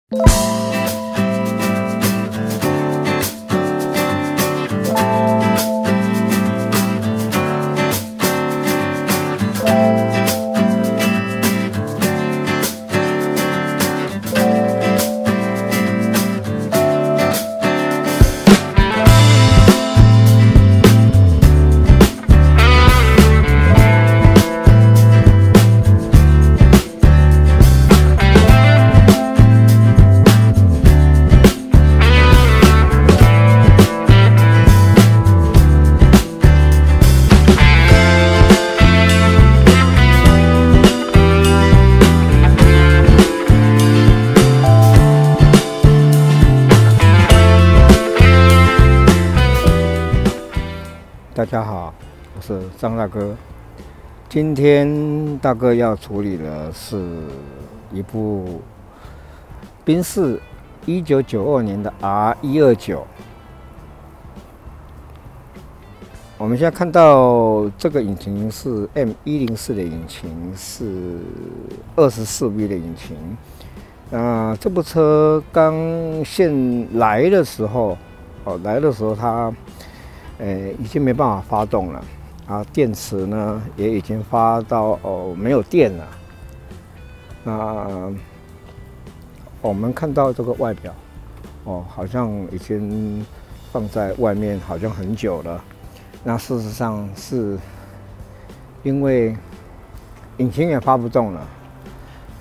大家好，我是张大哥。今天大哥要处理的是一部宾士1992年的 R129。我们现在看到这个引擎是 M104的引擎，是24V 的引擎。这部车刚来的时候，它已经没办法发动了啊，电池呢也已经发到没有电了。那我们看到这个外表好像已经放在外面，好像很久了。那事实上是因为引擎也发不动了。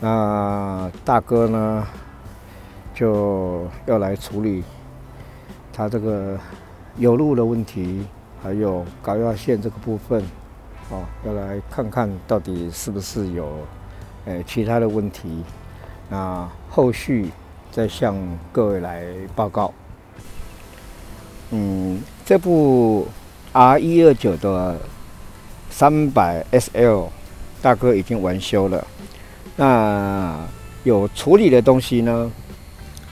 那大哥呢就要来处理它这个油路的问题，还有高压线这个部分，要来看看到底是不是有其他的问题，那后续再向各位来报告。这部 R129的300SL 大哥已经完修了，那有处理的东西呢？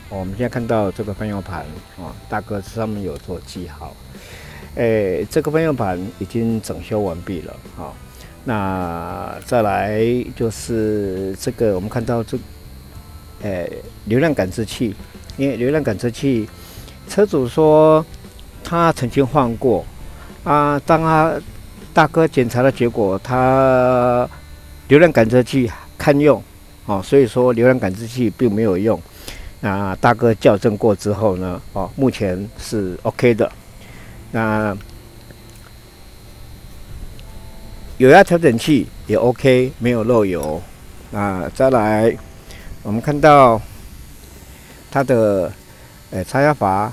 我们现在看到这个方向盘大哥上面有做记号。这个方向盘已经整修完毕了那再来就是这个，我们看到流量感知器，因为流量感知器，车主说他曾经换过当他大哥检查的结果，他流量感知器堪用所以说流量感知器并没有用。那大哥校正过之后呢，目前是 OK 的。那油压调整器也 OK， 没有漏油。那再来，我们看到它的擦压阀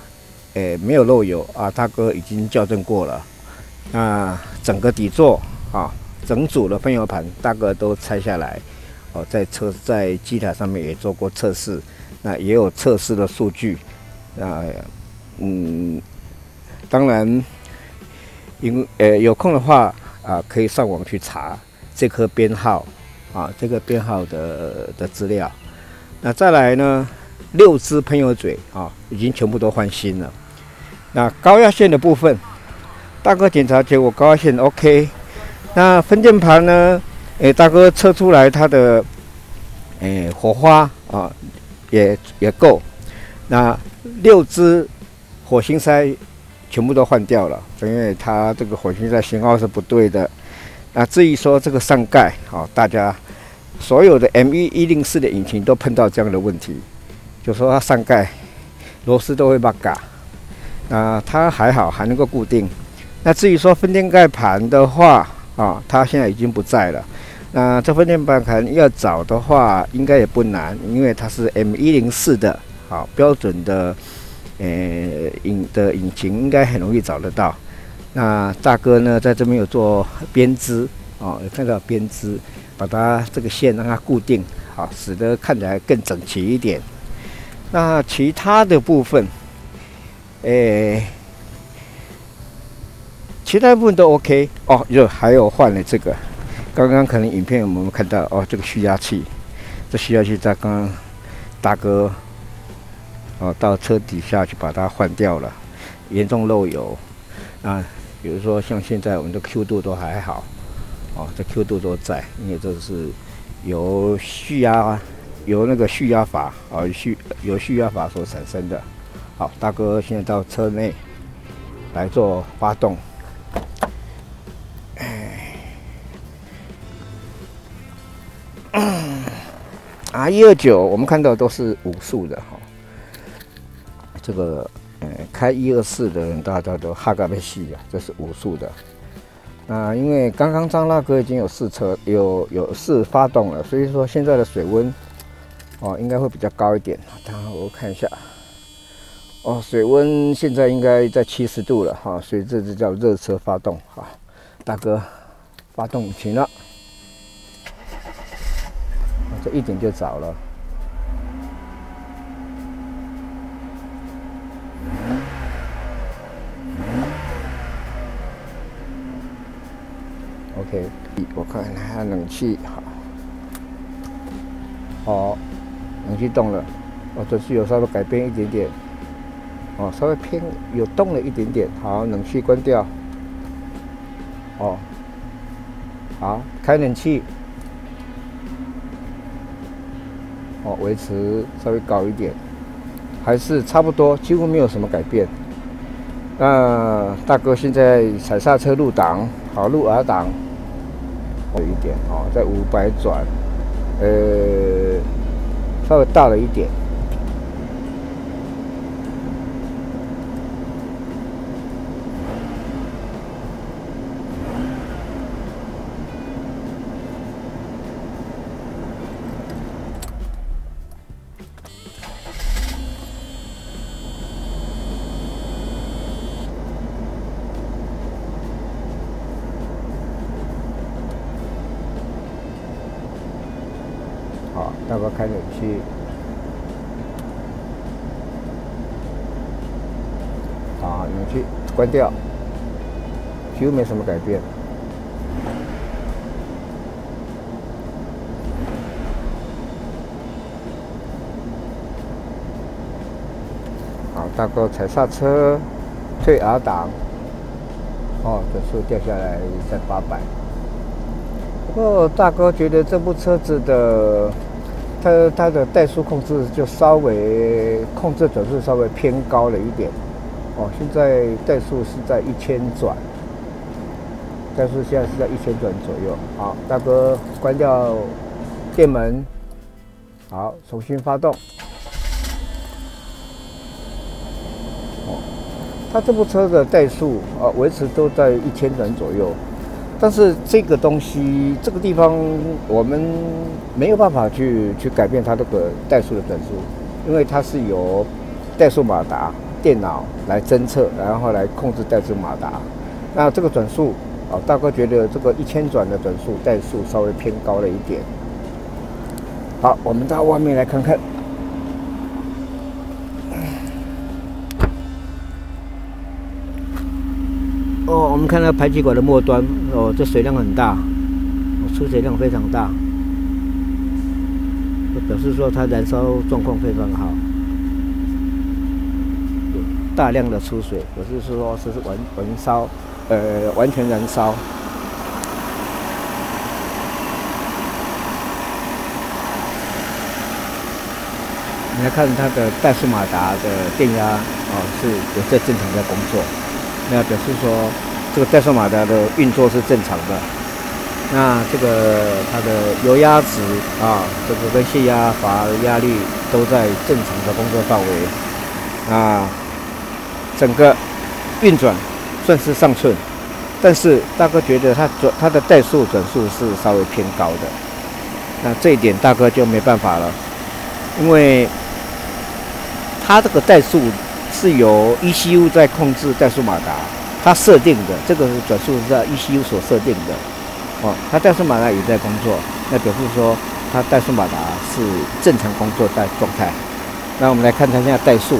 没有漏油大哥已经校正过了。那整个底座整组的方向盘大哥都拆下来在机台上面也做过测试。那也有测试的数据，当然，有空的话可以上网去查这颗编号这个编号的资料。那再来呢，6支喷油嘴已经全部都换新了。那高压线的部分，大哥检查结果高压线 OK。那分键盘呢，大哥测出来它的火花也够。那6支火星塞全部都换掉了，因为它这个火星塞型号是不对的。那至于说这个上盖大家所有的 M104的引擎都碰到这样的问题，就说它上盖螺丝都会把嘎。它还好还能够固定。那至于说分电盖盘的话它现在已经不在了。那这分电盖盘要找的话，应该也不难，因为它是 M104的标准的引擎，应该很容易找得到。那大哥呢，在这边有做编织有看到编织，把它这个线让它固定使得看起来更整齐一点。那其他的部分，其他部分都 OK 还有换了这个。刚刚可能影片我们看到这个蓄压器，这蓄压器在刚刚大哥到车底下去把它换掉了，严重漏油。比如说像现在我们的 Q 度都还好这 Q 度都在，因为这是由蓄压由那个蓄压阀啊，由蓄压阀所产生的。好，大哥现在到车内来做发动。129我们看到都是5速的哈。这个开124的人大家都哈嘎被戏啊，这是5速的。因为刚刚张大哥已经有试发动了，所以说现在的水温应该会比较高一点。我看一下，水温现在应该在70度了哈，所以这就叫热车发动。好，大哥发动引擎了，这一点就着了。OK， 我看它冷气好，冷气动了，转速有稍微改变一点点，稍微偏有动了一点点。好，冷气关掉，好，开冷气，维持稍微高一点，还是差不多，几乎没有什么改变。那大哥现在踩刹车入档，好，入 R 档。有一点在500转，稍微大了一点。大哥开冷气，冷气关掉，几乎没什么改变。好，大哥踩刹车，退 R 档，转速掉下来在800。不过大哥觉得这部车子的。它的怠速控制就稍微控制转速稍微偏高了一点，现在怠速是在1000转，怠速现在是在1000转左右。好，大哥关掉电门，好，重新发动。它这部车的怠速维持都在1000转左右。但是这个东西，这个地方我们没有办法去改变它这个怠速的转速，因为它是由怠速马达电脑来侦测，然后来控制怠速马达。那这个转速大哥觉得这个1000转的转速怠速稍微偏高了一点。好，我们到外面来看看。我们看到排气管的末端，这水量很大，出水量非常大，表示说它燃烧状况非常好，有大量的出水，表示说这是完全燃烧。你来看它的怠速马达的电压是有在正常在工作。那表示说，这个怠速马达的运作是正常的。那这个它的油压值这个跟泄压阀的压力都在正常的工作范围。那整个运转算是上顺，但是大哥觉得它的怠速转速是稍微偏高的。那这一点大哥就没办法了，因为它这个怠速。是由 ECU 在控制怠速马达，它设定的这个转速是在 ECU 所设定的，它怠速马达也在工作，那表示说它怠速马达是正常工作在状态。那我们来看它现在怠速，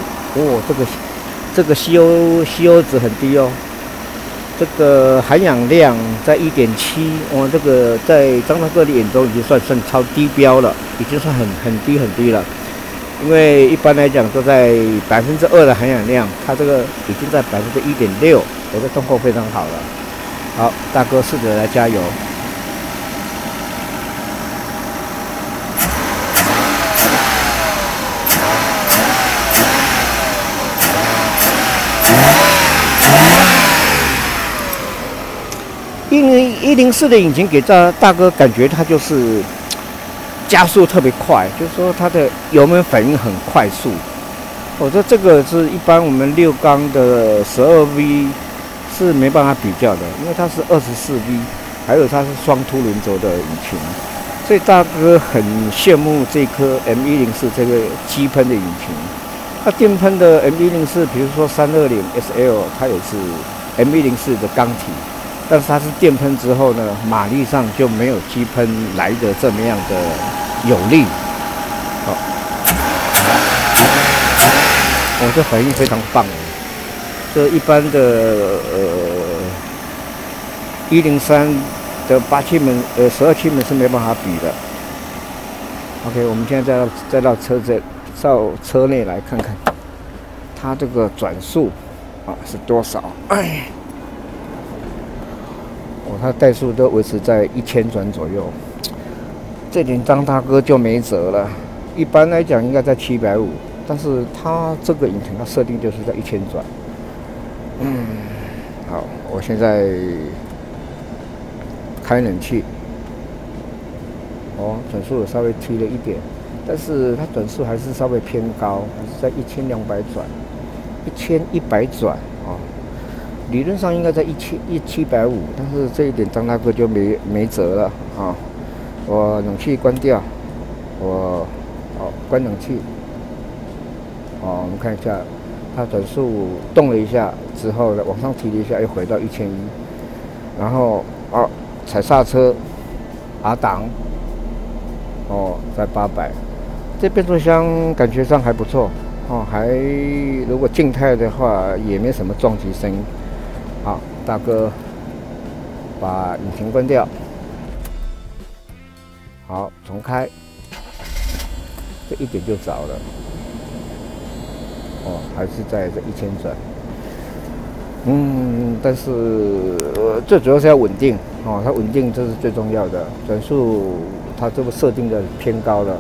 这个 CO 值很低哦，这个含氧量在1.7，这个在张大哥的眼中已经算超低标了，已经算很低了。因为一般来讲都在2%的含氧量，它这个已经在1.6%，我的状况非常好了。好，大哥试着来加油。104的引擎给大哥感觉它就是加速特别快，就是说它的油门反应很快速。我说这个是一般我们6缸的12V 是没办法比较的，因为它是24V， 还有它是双凸轮轴的引擎，所以大哥很羡慕这颗 M104这个机喷的引擎。它电喷的 M104， 比如说320 SL， 它也是 M104的缸体，但是它是电喷之后呢，马力上就没有机喷来的这么样的有力。好，这反应非常棒。这一般的103的8气门12气门是没办法比的。OK， 我们现在再到车内来看看，它这个转速是多少？它怠速都维持在1000转左右，这点张大哥就没辙了。一般来讲应该在750，但是它这个引擎它设定就是在1000转。好，我现在开冷气。转速稍微提了一点，但是它转速还是稍微偏高，还是在1200转，1100转理论上应该在1750，但是这一点张大哥就没辙了我冷气关掉，关冷气。我们看一下，它转速动了一下之后呢，往上提了一下，又回到1100，然后踩刹车，R档。在800，这变速箱感觉上还不错如果静态的话也没什么撞击声音。好，大哥把引擎关掉，好，重开，这一点就着了。还是在这1000转。但是最主要是要稳定它稳定这是最重要的，转速。它这个设定的偏高了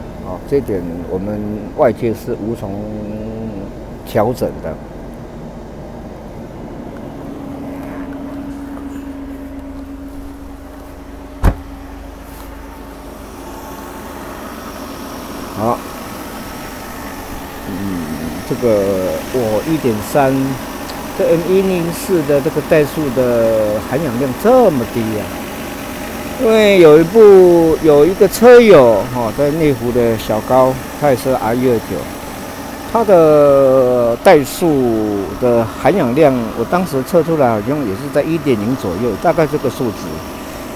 这一点我们外界是无从调整的。好，这个1.3，这 M104的这个怠速的含氧量这么低因为有一个车友在内湖的小高，他也是 R129，它的怠速的含氧量，我当时测出来好像也是在1.0左右，大概这个数值。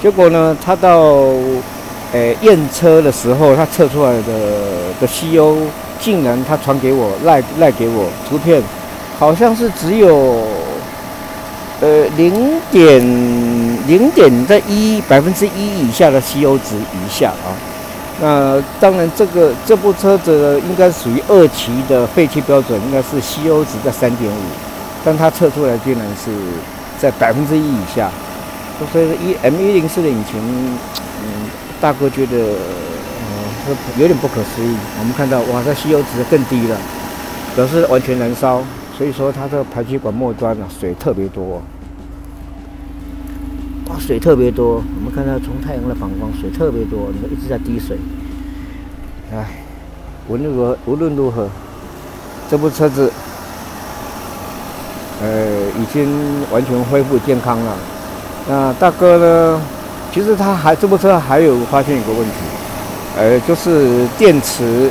结果呢，他到验车的时候，他测出来的 CO 竟然他传给我赖给我图片，好像是只有0.1%以下的 CO 值以下那当然，这部车子应该属于2期的废气标准，应该是 CO 值在3.5，但它测出来竟然是在1%以下。所以M104的引擎，大哥觉得有点不可思议。我们看到哇，这 CO 值更低了，表示完全燃烧。所以说它这个排气管末端水特别多。水特别多，我们看到从太阳的反光，水特别多，一直在滴水。无论如何，这部车子，已经完全恢复健康了。那大哥呢？其实这部车还有发现一个问题，就是电池，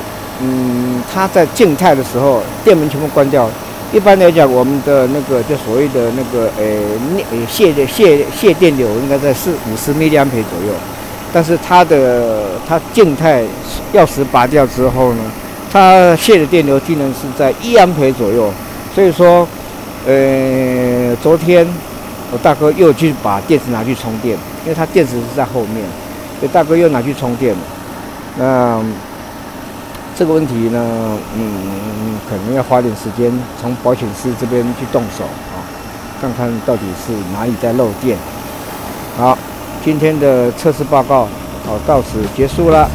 它在静态的时候，电门全部关掉。一般来讲，我们的那个就所谓的那个泄电流应该在50 mA 左右，但是它静态钥匙拔掉之后呢，它泄的电流竟然是在1A左右，所以说，昨天我大哥又去把电池拿去充电，因为它电池是在后面，所以大哥又拿去充电了。那这个问题呢，可能要花点时间从保险丝这边去动手看看到底是哪里在漏电。好，今天的测试报告到此结束了。